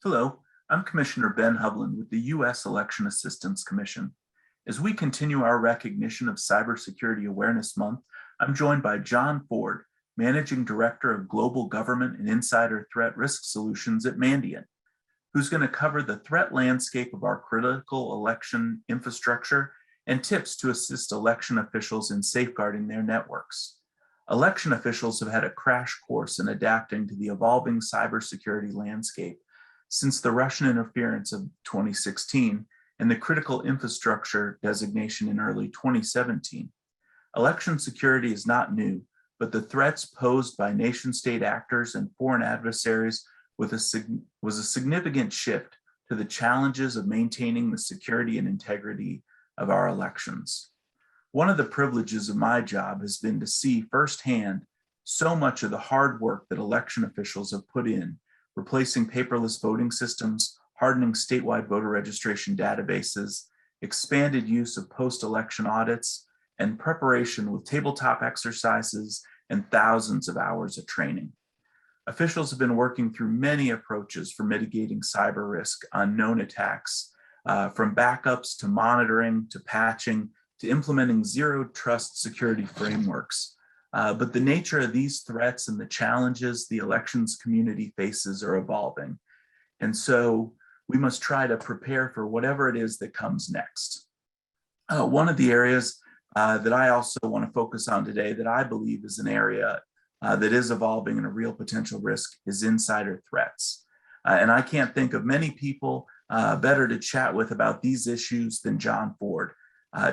Hello, I'm Commissioner Ben Hovland with the U.S. Election Assistance Commission. As we continue our recognition of Cybersecurity Awareness Month, I'm joined by Jon Ford, Managing Director of Global Government and Insider Threat Risk Solutions at Mandiant, who's going to cover the threat landscape of our critical election infrastructure and tips to assist election officials in safeguarding their networks. Election officials have had a crash course in adapting to the evolving cybersecurity landscape since the Russian interference of 2016 and the critical infrastructure designation in early 2017. Election security is not new, but the threats posed by nation-state actors and foreign adversaries was a significant shift to the challenges of maintaining the security and integrity of our elections. One of the privileges of my job has been to see firsthand so much of the hard work that election officials have put in, replacing paperless voting systems, hardening statewide voter registration databases, expanded use of post-election audits, and preparation with tabletop exercises and thousands of hours of training. Officials have been working through many approaches for mitigating cyber risk on known attacks, from backups to monitoring to patching to implementing zero trust security frameworks. But the nature of these threats and the challenges the elections community faces are evolving. And so we must try to prepare for whatever it is that comes next. One of the areas that I also want to focus on today that I believe is an area that is evolving and a real potential risk is insider threats. And I can't think of many people better to chat with about these issues than Jon Ford.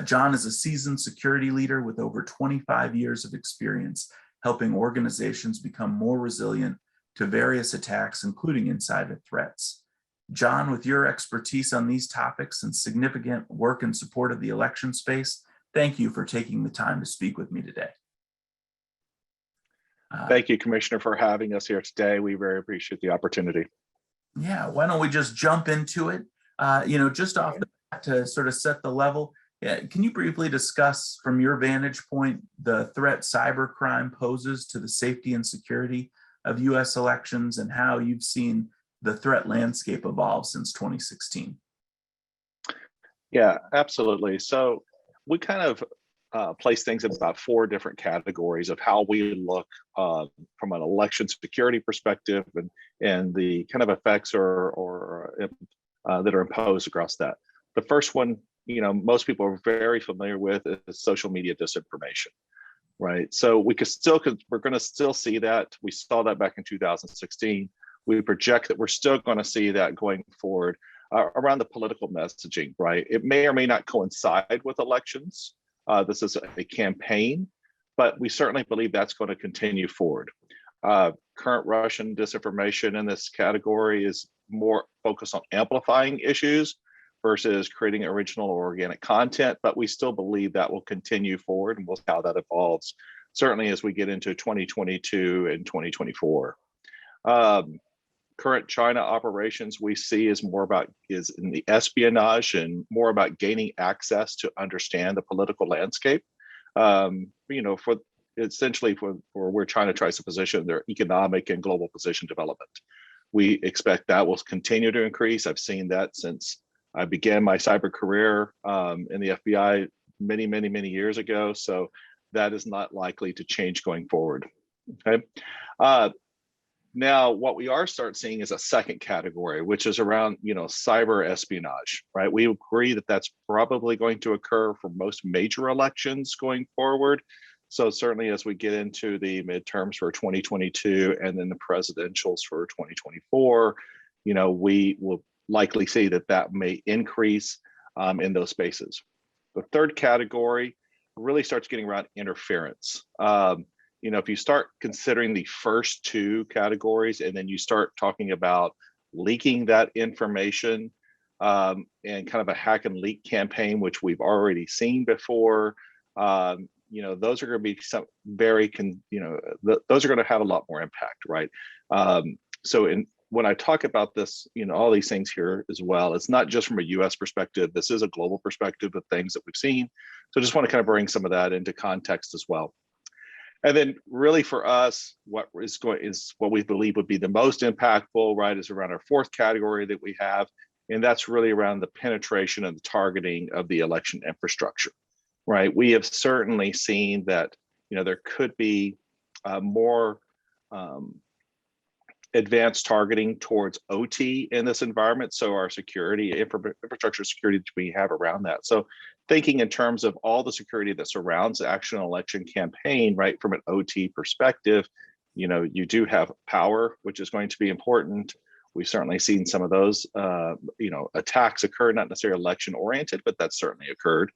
Jon is a seasoned security leader with over 25 years of experience helping organizations become more resilient to various attacks, including insider threats. Jon, with your expertise on these topics and significant work in support of the election space, thank you for taking the time to speak with me today. Thank you, Commissioner, for having us here today. We very appreciate the opportunity. Yeah, why don't we just jump into it? Just off the bat to sort of set the level, can you briefly discuss from your vantage point the threat cybercrime poses to the safety and security of U.S. elections and how you've seen the threat landscape evolve since 2016? Yeah, absolutely. So we kind of place things in about 4 different categories of how we look from an election security perspective and the kind of effects or that are imposed across that. The first one, most people are very familiar with is social media disinformation, right? So we're going to still see that. We saw that back in 2016. We project that we're still going to see that going forward around the political messaging, right? It may or may not coincide with elections. This is a campaign, but we certainly believe that's going to continue forward. Current Russian disinformation in this category is more focused on amplifying issues versus creating original or organic content, but we still believe that will continue forward, and we'll see how that evolves, certainly as we get into 2022 and 2024. Current China operations we see is in the espionage and more about gaining access to understand the political landscape, for where China tries to position their economic and global position development. We expect that will continue to increase. I've seen that since I began my cyber career in the FBI many years ago. So that is not likely to change going forward. Okay. Now, what we are seeing is a second category, which is around, cyber espionage, right? We agree that that's probably going to occur for most major elections going forward. So certainly as we get into the midterms for 2022 and then the presidentials for 2024, we will likely see that may increase in those spaces. The third category really starts getting around interference. If you start considering the first 2 categories and then you start talking about leaking that information and kind of a hack and leak campaign, which we've already seen before, those are going to be those are going to have a lot more impact, right? When I talk about this, all these things here as well, it's not just from a US perspective, this is a global perspective of things that we've seen. So I just want to kind of bring some of that into context as well. And then really for us, what is what we believe would be the most impactful, right, is around our fourth category that we have. And that's really around the penetration and the targeting of the election infrastructure, right? We have certainly seen that, there could be more advanced targeting towards OT in this environment. So our security, infrastructure security that we have around that. So thinking in terms of all the security that surrounds the actual election campaign, right, from an OT perspective, you do have power, which is going to be important. We've certainly seen some of those, attacks occur, not necessarily election oriented, but that's certainly occurred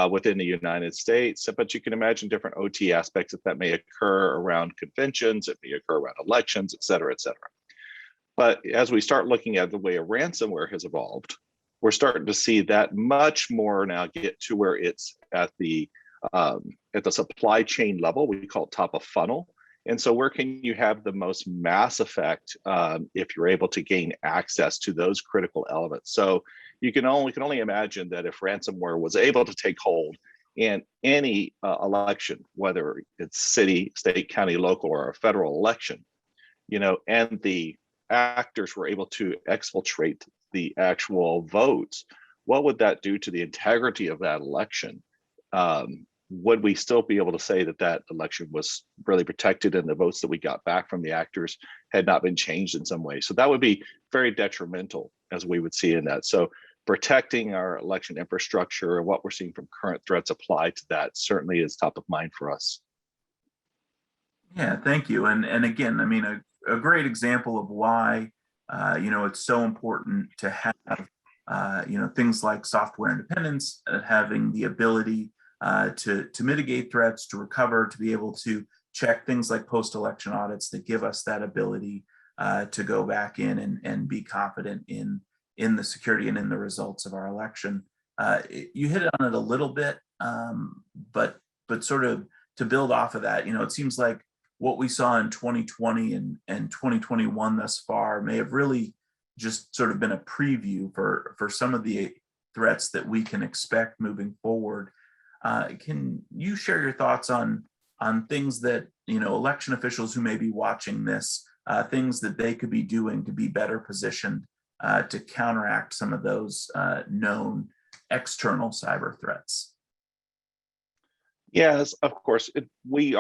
within the United States. But you can imagine different OT aspects that may occur around conventions, it may occur around elections, et cetera, et cetera. But as we start looking at the way a ransomware has evolved, we're starting to see that much more now get to where it's at the supply chain level. We call it top of funnel. And so where can you have the most mass effect if you're able to gain access to those critical elements? So you can only imagine that if ransomware was able to take hold in any election, whether it's city, state, county, local, or a federal election, and the actors were able to exfiltrate the actual votes, what would that do to the integrity of that election? Would we still be able to say that that election was really protected and the votes that we got back from the actors had not been changed in some way? So that would be very detrimental, as we would see in that. So protecting our election infrastructure and what we're seeing from current threats applied to that certainly is top of mind for us. Yeah, thank you. And again, I mean, a great example of why it's so important to have things like software independence, having the ability to mitigate threats, to recover, to be able to check things like post-election audits that give us that ability to go back in and be confident in the security and in the results of our election. You hit on it a little bit, but sort of to build off of that, it seems like what we saw in 2020 and 2021 thus far may have really just sort of been a preview for some of the threats that we can expect moving forward. Can you share your thoughts on things that election officials who may be watching this, things that they could be doing to be better positioned to counteract some of those known external cyber threats? Yes, of course. We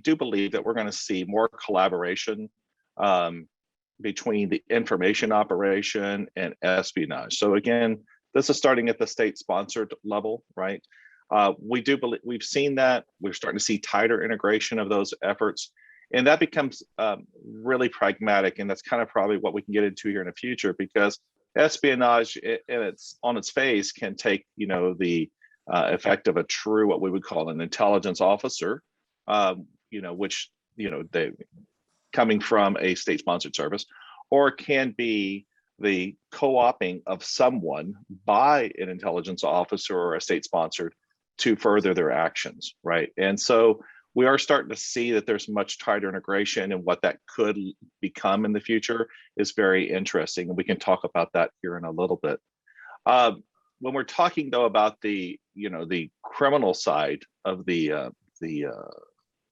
do believe that we're going to see more collaboration between the information operation and espionage. So again, this is starting at the state-sponsored level, right? We do believe we've seen that. We're starting to see tighter integration of those efforts, and that becomes really pragmatic. And that's kind of probably what we can get into here in the future, because espionage, on its face, can take the effect of a true, what we would call an intelligence officer, which they coming from a state-sponsored service, or it can be the co-opting of someone by an intelligence officer or a state-sponsored to further their actions, right? And so we are starting to see that there's much tighter integration, and what that could become in the future is very interesting, and we can talk about that here in a little bit. When we're talking though about the criminal side of the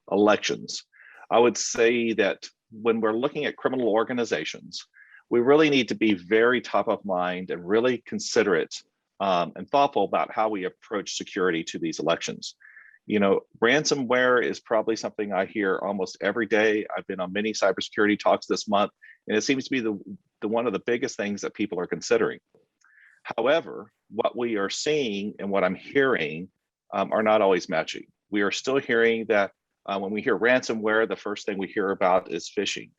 elections, I would say that when we're looking at criminal organizations, we really need to be very top of mind and really considerate and thoughtful about how we approach security to these elections. Ransomware is probably something I hear almost every day. I've been on many cybersecurity talks this month, and it seems to be the one of the biggest things that people are considering. However, what we are seeing and what I'm hearing are not always matching. We are still hearing that when we hear ransomware, the first thing we hear about is phishing.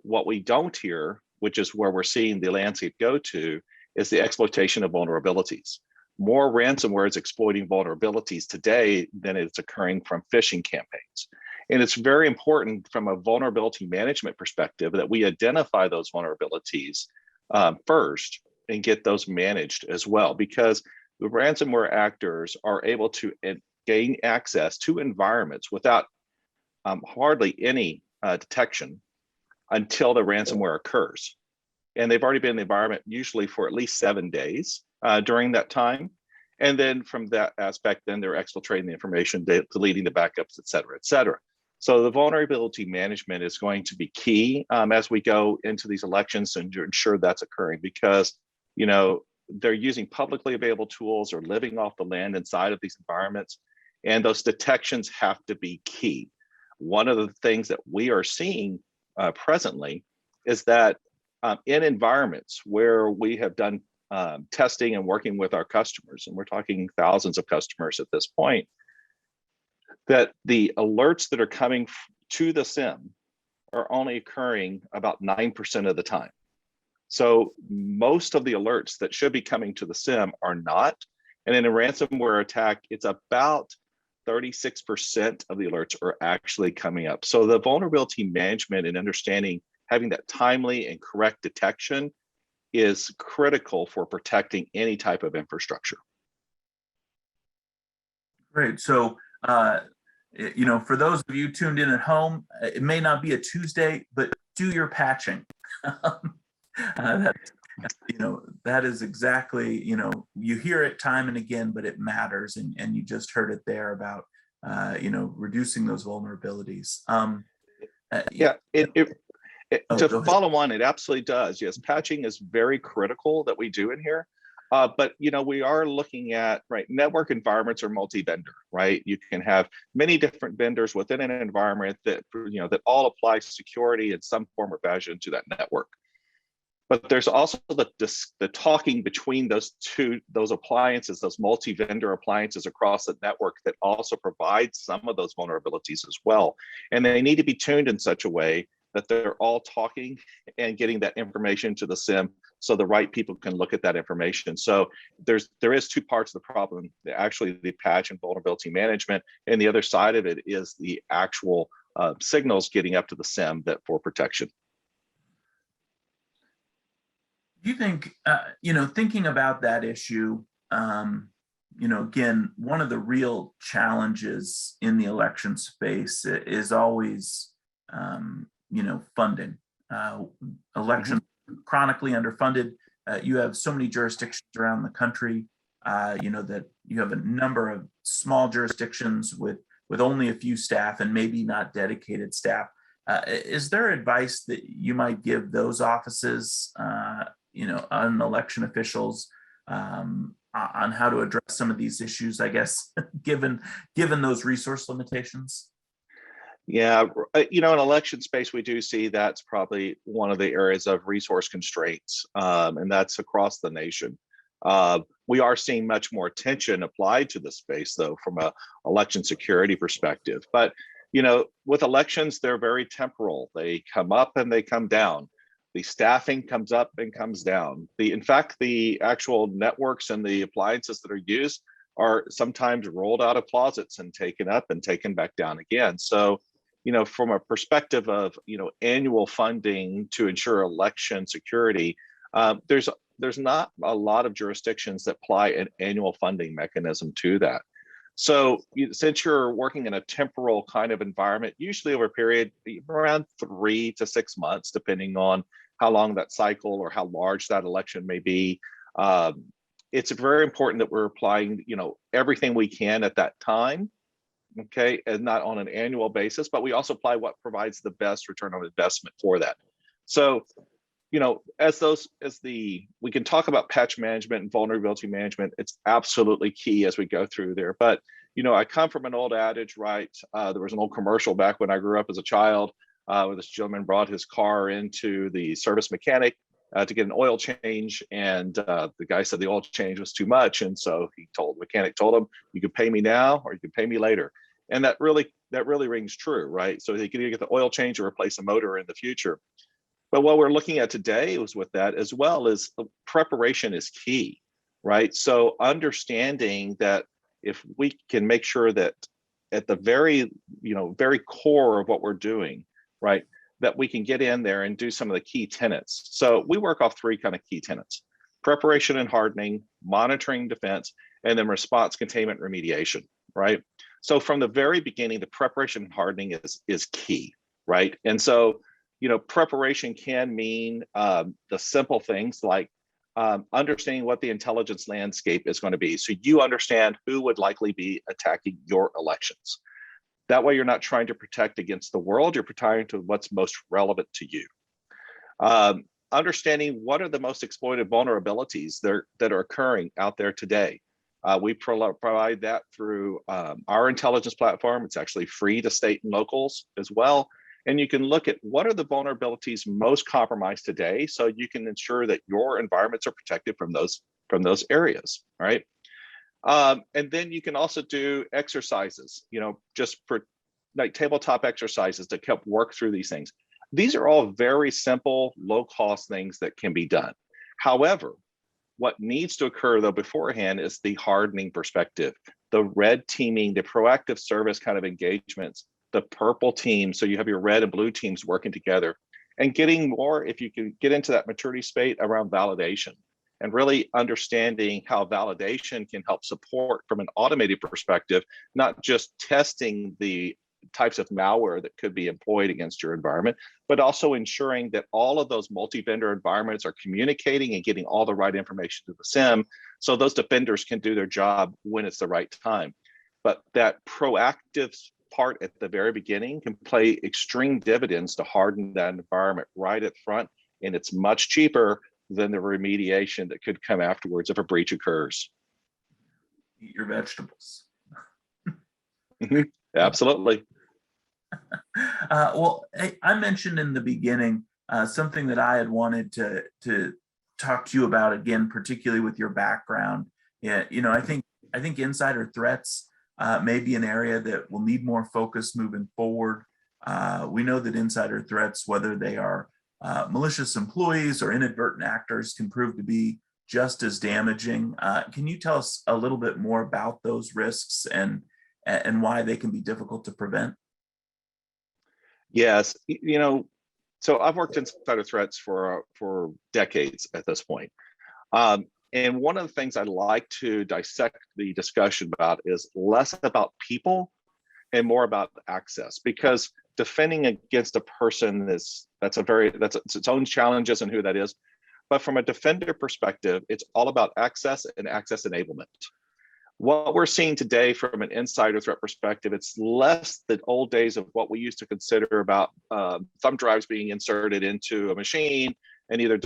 What we don't hear, which is where we're seeing the landscape go to, is the exploitation of vulnerabilities. More ransomware is exploiting vulnerabilities today than it's occurring from phishing campaigns. And it's very important from a vulnerability management perspective that we identify those vulnerabilities first and get those managed as well, because the ransomware actors are able to gain access to environments without hardly any detection until the ransomware occurs. And they've already been in the environment usually for at least 7 days during that time. And then from that aspect, then they're exfiltrating the information, deleting the backups, et cetera, et cetera. So the vulnerability management is going to be key as we go into these elections and to ensure that's occurring, because, you know, they're using publicly available tools or living off the land inside of these environments, and those detections have to be key. One of the things that we are seeing presently is that in environments where we have done testing and working with our customers, and we're talking thousands of customers at this point, that the alerts that are coming to the SIM are only occurring about 9% of the time. So most of the alerts that should be coming to the SIM are not. And in a ransomware attack, it's about 36% of the alerts are actually coming up. So the vulnerability management and understanding, having that timely and correct detection is critical for protecting any type of infrastructure. Great. So, you know, for those of you tuned in at home, it may not be a Tuesday, but do your patching. You know, that is exactly, you know, you hear it time and again, but it matters. And you just heard it there about, you know, reducing those vulnerabilities. Yeah, to Go follow on, it absolutely does. Yes, patching is very critical that we do in here. But you know, we are looking at, right, network environments are multi-vendor, right? You can have many different vendors within an environment that, you know, that all apply security in some form or fashion to that network. But there's also the talking between those appliances, those multi-vendor appliances across the network that also provide some of those vulnerabilities as well. And they need to be tuned in such a way that they're all talking and getting that information to the SIM so the right people can look at that information. So there is two parts of the problem: actually the patch and vulnerability management, and the other side of it is the actual signals getting up to the SIM that for protection. Do you think, you know, thinking about that issue, you know, again, one of the real challenges in the election space is always, you know, funding. Elections chronically underfunded. You have so many jurisdictions around the country, you know, that you have a number of small jurisdictions with only a few staff and maybe not dedicated staff. Is there advice that you might give those offices, you know, on election officials, on how to address some of these issues, I guess, given those resource limitations? Yeah, you know, in election space, we do see that's probably one of the areas of resource constraints, and that's across the nation. We are seeing much more attention applied to the space, though, from a election security perspective. But you know, with elections, they're very temporal. They come up and they come down. The staffing comes up and comes down. In fact, the actual networks and the appliances that are used are sometimes rolled out of closets and taken up and taken back down again. So, you know, from a perspective of, you know, annual funding to ensure election security, there's not a lot of jurisdictions that apply an annual funding mechanism to that. So since you're working in a temporal kind of environment, usually over a period around 3 to 6 months, depending on how long that cycle or how large that election may be, it's very important that we're applying, you know, everything we can at that time, okay, and not on an annual basis, but we also apply what provides the best return on investment for that. So, you know, we can talk about patch management and vulnerability management. It's absolutely key as we go through there. But, you know, I come from an old adage, right? There was an old commercial back when I grew up as a child, where this gentleman brought his car into the service mechanic to get an oil change. And the guy said the oil change was too much. And so the mechanic told him, you can pay me now or you can pay me later. And that really rings true, right? So he could either get the oil change or replace a motor in the future. But what we're looking at today is with that as well is preparation is key, right? So understanding that if we can make sure that at the very core of what we're doing, right, that we can get in there and do some of the key tenets. So we work off 3 kind of key tenets: preparation and hardening, monitoring defense, and then response, containment, remediation, right? So from the very beginning, the preparation and hardening is key, right? And so, you know, preparation can mean the simple things like understanding what the intelligence landscape is going to be. So you understand who would likely be attacking your elections. That way you're not trying to protect against the world, you're protecting to what's most relevant to you. Understanding what are the most exploited vulnerabilities that are occurring out there today. We provide that through our intelligence platform. It's actually free to state and locals as well. And you can look at what are the vulnerabilities most compromised today, so you can ensure that your environments are protected from those areas, right? And then you can also do exercises, just for like tabletop exercises to help work through these things. These are all very simple, low-cost things that can be done. However, what needs to occur though beforehand is the hardening perspective, the red teaming, the proactive service kind of engagements, the purple team. So you have your red and blue teams working together and getting more, if you can get into that maturity state around validation and really understanding how validation can help support from an automated perspective, not just testing the types of malware that could be employed against your environment, but also ensuring that all of those multi-vendor environments are communicating and getting all the right information to the SIM so those defenders can do their job when it's the right time. But that proactive part at the very beginning can play extreme dividends to harden that environment right up front, and it's much cheaper than the remediation that could come afterwards if a breach occurs. Eat your vegetables. Absolutely. Well, I mentioned in the beginning something that I had wanted to talk to you about again, particularly with your background. Yeah, I think insider threats may be an area that will need more focus moving forward. We know that insider threats, whether they are malicious employees or inadvertent actors, can prove to be just as damaging. Can you tell us a little bit more about those risks and why they can be difficult to prevent? Yes, so I've worked insider threats for decades at this point. And one of the things I'd like to dissect the discussion about is less about people and more about access, because defending against a person that's its own challenges and who that is. But from a defender perspective, it's all about access and access enablement. What we're seeing today from an insider threat perspective, it's less the old days of what we used to consider about thumb drives being inserted into a machine and either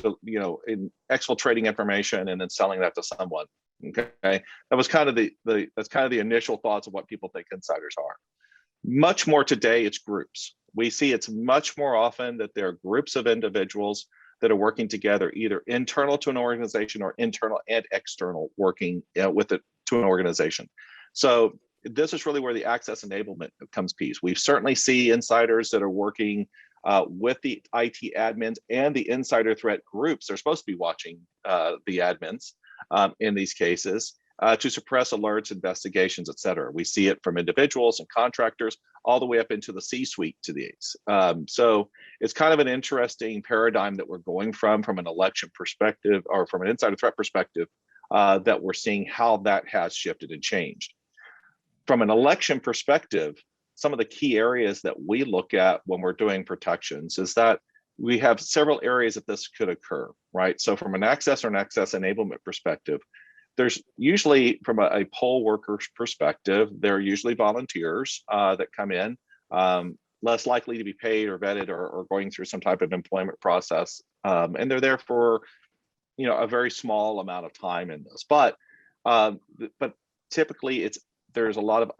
in exfiltrating information and then selling that to someone. Okay, that was kind of the initial thoughts of what people think insiders are. Much more today, it's groups. We see it's much more often that there are groups of individuals that are working together, either internal to an organization or internal and external, working with it to an organization. So this is really where the access enablement comes piece. We certainly see insiders that are working with the IT admins and the insider threat groups. They're supposed to be watching the admins in these cases to suppress alerts, investigations, et cetera. We see it from individuals and contractors all the way up into the C-suite to these. So it's kind of an interesting paradigm that we're going from an election perspective or from an insider threat perspective that we're seeing how that has shifted and changed. From an election perspective, some of the key areas that we look at when we're doing protections is that we have several areas that this could occur, right? So from an access or an access enablement perspective, there's usually, from a poll worker's perspective, they're usually volunteers that come in, less likely to be paid or vetted or going through some type of employment process. And they're there for, a very small amount of time in this. But typically there's a lot of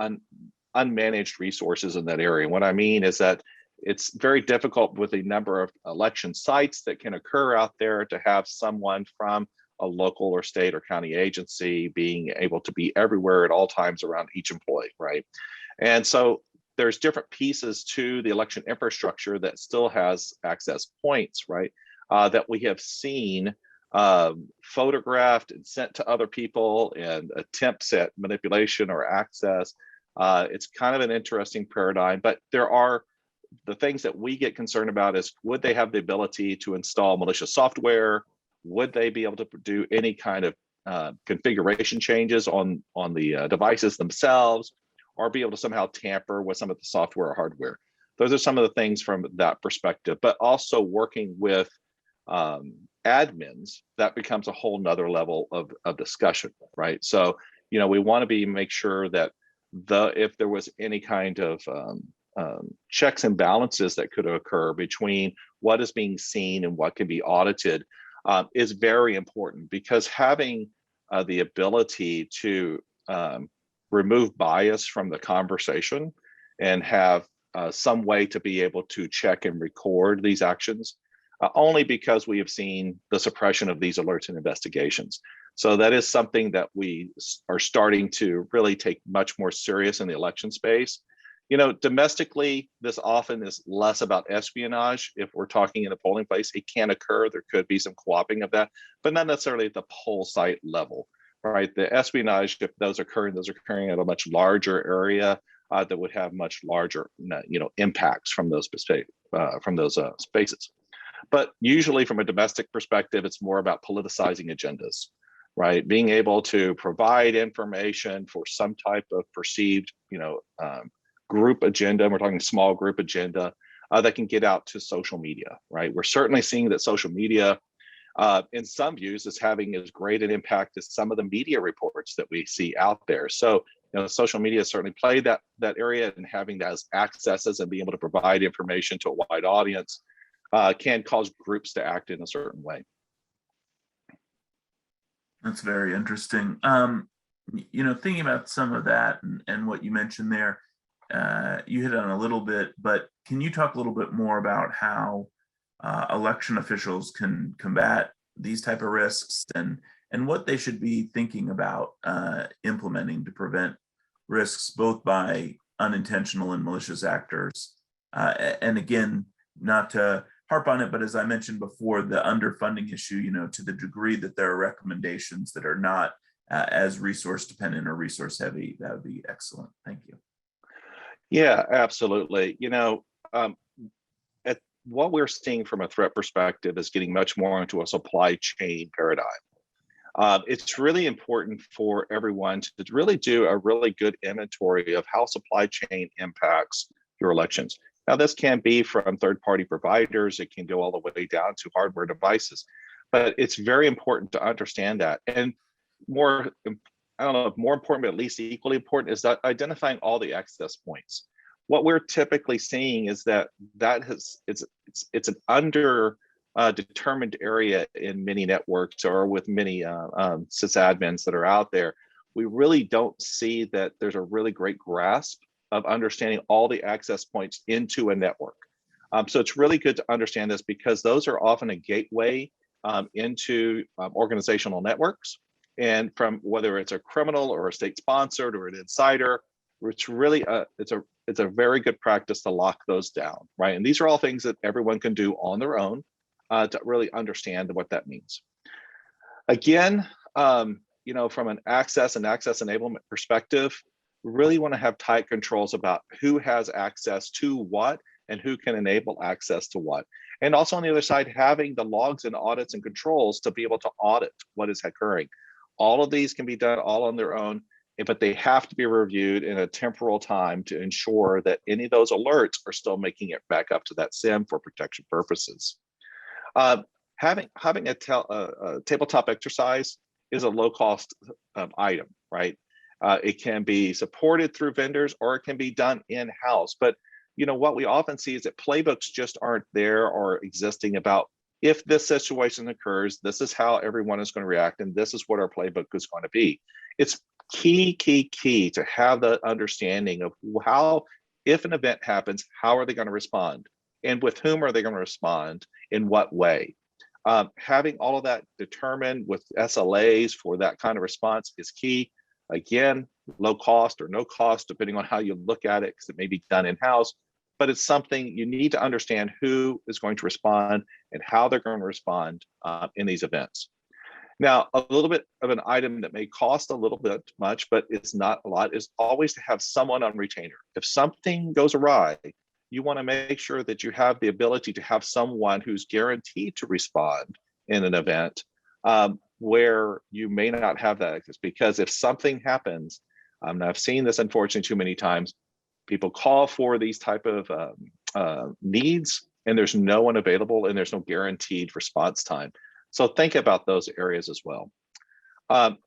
unmanaged resources in that area. What I mean is that it's very difficult with the number of election sites that can occur out there to have someone from a local or state or county agency being able to be everywhere at all times around each employee, right? And so there's different pieces to the election infrastructure that still has access points, right? That we have seen photographed and sent to other people and attempts at manipulation or access. It's kind of an interesting paradigm, but there are the things that we get concerned about is, would they have the ability to install malicious software? Would they be able to do any kind of configuration changes on the devices themselves, or be able to somehow tamper with some of the software or hardware? Those are some of the things from that perspective, but also working with admins, that becomes a whole nother level of discussion, right? So, we want to make sure that if there was any kind of checks and balances that could occur between what is being seen and what can be audited is very important, because having the ability to remove bias from the conversation and have some way to be able to check and record these actions, only because we have seen the suppression of these alerts and investigations. So that is something that we are starting to really take much more serious in the election space. Domestically, this often is less about espionage. If we're talking in a polling place, it can occur. There could be some co-opting of that, but not necessarily at the poll site level, right? The espionage, if those are occurring at a much larger area that would have much larger, impacts from those spaces. But usually from a domestic perspective, it's more about politicizing agendas, right? Being able to provide information for some type of perceived, group agenda, and we're talking small group agenda, that can get out to social media, right? We're certainly seeing that social media, in some views, is having as great an impact as some of the media reports that we see out there. So, social media certainly played that area, and having those accesses and being able to provide information to a wide audience can cause groups to act in a certain way. That's very interesting. Thinking about some of that and what you mentioned there, you hit on a little bit, but can you talk a little bit more about how election officials can combat these type of risks and what they should be thinking about implementing to prevent risks both by unintentional and malicious actors? And again, not to harp on it, but as I mentioned before, the underfunding issue, to the degree that there are recommendations that are not as resource dependent or resource heavy, that would be excellent. Thank you. Yeah, absolutely. What we're seeing from a threat perspective is getting much more into a supply chain paradigm. It's really important for everyone to really do a really good inventory of how supply chain impacts your elections. Now, this can be from third-party providers. It can go all the way down to hardware devices, but it's very important to understand that. And more important, but at least equally important, is that identifying all the access points. What we're typically seeing is it's an under determined area in many networks or with many sysadmins that are out there. We really don't see that there's a really great grasp of understanding all the access points into a network. So it's really good to understand this, because those are often a gateway into organizational networks. And from whether it's a criminal or a state sponsored or an insider, it's really it's a very good practice to lock those down, right? And these are all things that everyone can do on their own to really understand what that means. Again, from an access enablement perspective, we really want to have tight controls about who has access to what and who can enable access to what. And also on the other side, having the logs and audits and controls to be able to audit what is occurring. All of these can be done all on their own, but they have to be reviewed in a temporal time to ensure that any of those alerts are still making it back up to that SIM for protection purposes. Having a tabletop exercise is a low-cost item, right? It can be supported through vendors, or it can be done in-house. But what we often see is that playbooks just aren't there or existing about, if this situation occurs, this is how everyone is going to react, and this is what our playbook is going to be. It's key to have the understanding of how, if an event happens, how are they going to respond, and with whom are they going to respond, in what way. Having all of that determined with SLAs for that kind of response is key. Again, low cost or no cost, depending on how you look at it, because it may be done in-house, but it's something you need to understand who is going to respond and how they're going to respond in these events. Now, a little bit of an item that may cost a little bit much, but it's not a lot, is always to have someone on retainer. If something goes awry, you want to make sure that you have the ability to have someone who's guaranteed to respond in an event where you may not have that access. Because if something happens, and I've seen this unfortunately too many times, people call for these type of needs, and there's no one available, and there's no guaranteed response time. So think about those areas as well.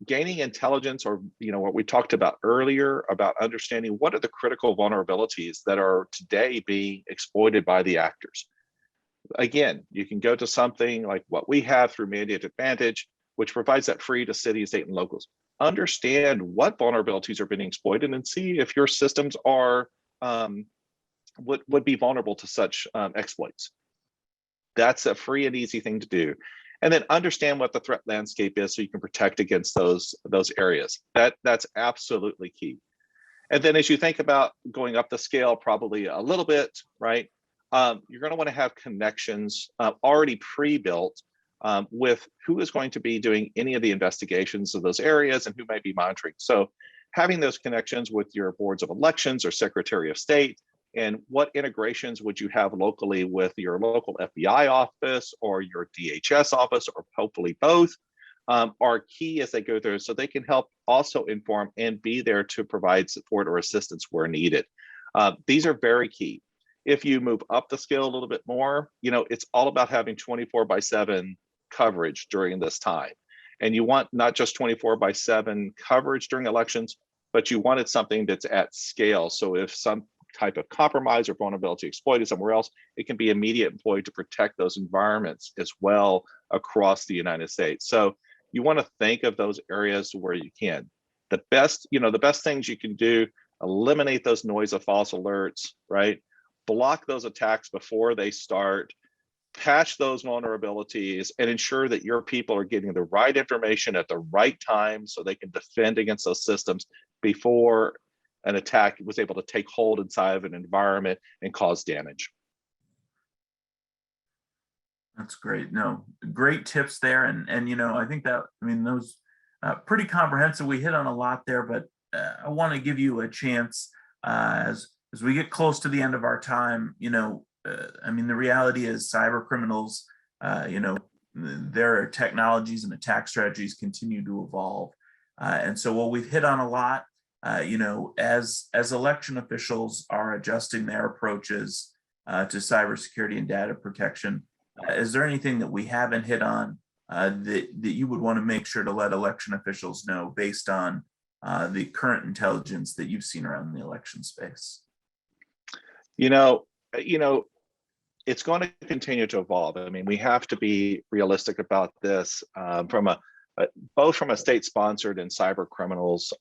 Gaining intelligence, or what we talked about earlier about understanding what are the critical vulnerabilities that are today being exploited by the actors. Again, you can go to something like what we have through Mandiant Advantage, which provides that free to cities, state, and locals. Understand what vulnerabilities are being exploited and see if your systems are would be vulnerable to such exploits. That's a free and easy thing to do. And then understand what the threat landscape is so you can protect against those areas. That's absolutely key. And then as you think about going up the scale probably a little bit, right? You're going to want to have connections already pre-built with who is going to be doing any of the investigations of those areas and who might be monitoring. So having those connections with your boards of elections or Secretary of State, and what integrations would you have locally with your local FBI office or your DHS office, or hopefully both, are key as they go through, so they can help also inform and be there to provide support or assistance where needed. These are very key. If you move up the scale a little bit more, it's all about having 24/7 coverage during this time. And you want not just 24/7 coverage during elections, but you wanted something that's at scale. So if some type of compromise or vulnerability exploited somewhere else, it can be immediately employed to protect those environments as well across the United States. So you want to think of those areas where you can. The best things you can do, eliminate those noise of false alerts, right? Block those attacks before they start, patch those vulnerabilities, and ensure that your people are getting the right information at the right time so they can defend against those systems before an attack was able to take hold inside of an environment and cause damage. That's great. No, great tips there. And I think that, those pretty comprehensive. We hit on a lot there, but I want to give you a chance as we get close to the end of our time. The reality is cyber criminals, their technologies and attack strategies continue to evolve. And so while we've hit on a lot, as election officials are adjusting their approaches to cybersecurity and data protection, is there anything that we haven't hit on that you would want to make sure to let election officials know based on the current intelligence that you've seen around the election space? It's going to continue to evolve. We have to be realistic about this both from a state-sponsored and cyber criminals.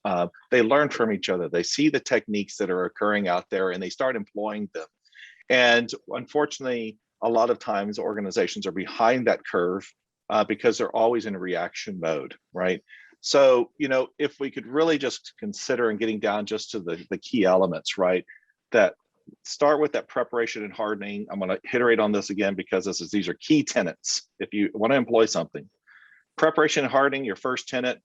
They learn from each other. They see the techniques that are occurring out there and they start employing them. And unfortunately, a lot of times organizations are behind that curve because they're always in a reaction mode, right? So, if we could really just consider and getting down just to the key elements, right? That start with that preparation and hardening. I'm going to iterate on this again because these are key tenets if you want to employ something. Preparation and hardening, your first tenet,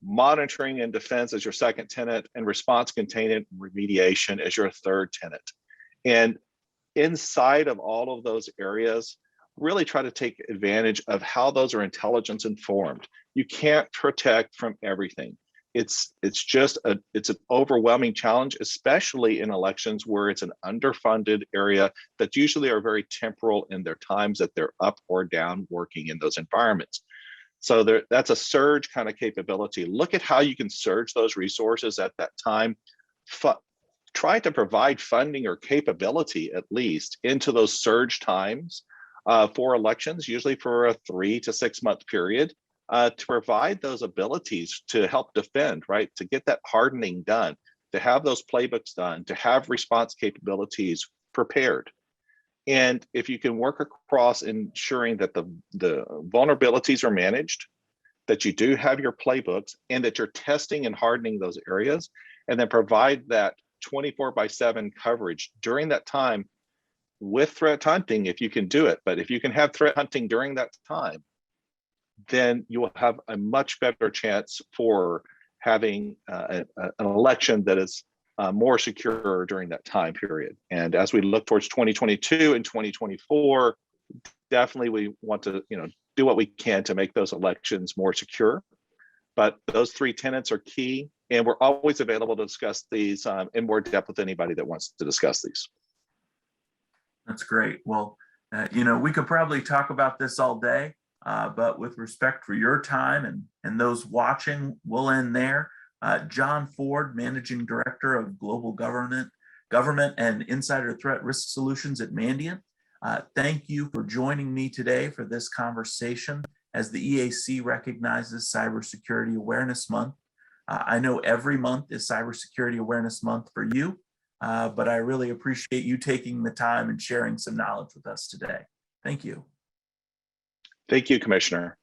monitoring and defense as your second tenet, and response, containment, and remediation as your third tenet. And inside of all of those areas, really try to take advantage of how those are intelligence informed. You can't protect from everything. It's an overwhelming challenge, especially in elections where it's an underfunded area that usually are very temporal in their times that they're up or down working in those environments. So that's a surge kind of capability. Look at how you can surge those resources at that time. Try to provide funding or capability at least into those surge times for elections, usually for a 3 to 6 month period, to provide those abilities to help defend, right? To get that hardening done, to have those playbooks done, to have response capabilities prepared. And if you can work across ensuring that the vulnerabilities are managed, that you do have your playbooks, and that you're testing and hardening those areas, and then provide that 24/7 coverage during that time with threat hunting, if you can do it. But if you can have threat hunting during that time, then you will have a much better chance for having an election that is more secure during that time period. And as we look towards 2022 and 2024, definitely we want to do what we can to make those elections more secure. But those three tenets are key, and we're always available to discuss these in more depth with anybody that wants to discuss these. That's great. Well, we could probably talk about this all day. But with respect for your time and those watching, we'll end there. Jon Ford, Managing Director of Global Government and Insider Threat Risk Solutions at Mandiant. Thank you for joining me today for this conversation as the EAC recognizes Cybersecurity Awareness Month. I know every month is Cybersecurity Awareness Month for you, but I really appreciate you taking the time and sharing some knowledge with us today. Thank you. Thank you, Commissioner.